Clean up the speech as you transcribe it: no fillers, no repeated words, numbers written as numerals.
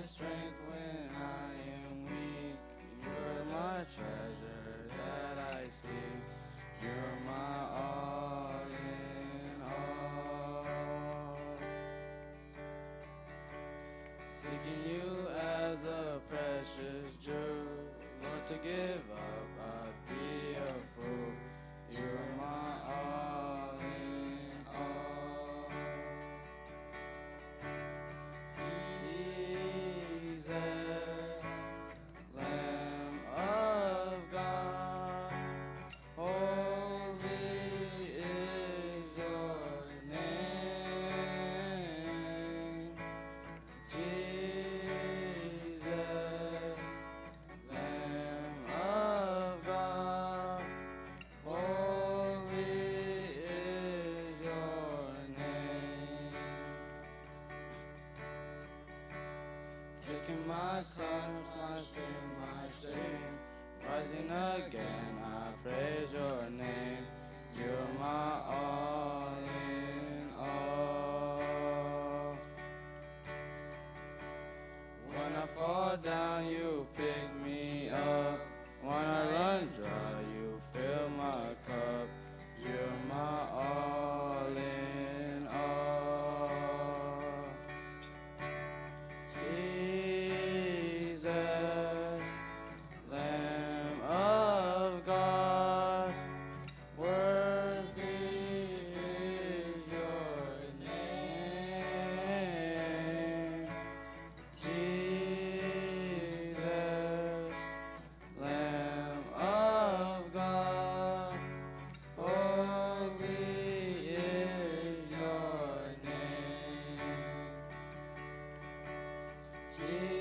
strength when I am weak. You're my treasure that I seek. You're my all in all. Seeking you as a precious jewel, Lord, to give up I'd be a fool. You're my all in all. Jesus, Lamb of God, holy is your name. Jesus, Lamb of God, holy is your name. Taking my sins, my sin, my shame, rising again, I praise your name. You're my all in all. When I fall down, you pick me up. When I run dry, you fill my cup. You're my all in all. Jesus, Lamb of God, worthy is your name. Jesus, Lamb of God, holy is your name. Jesus,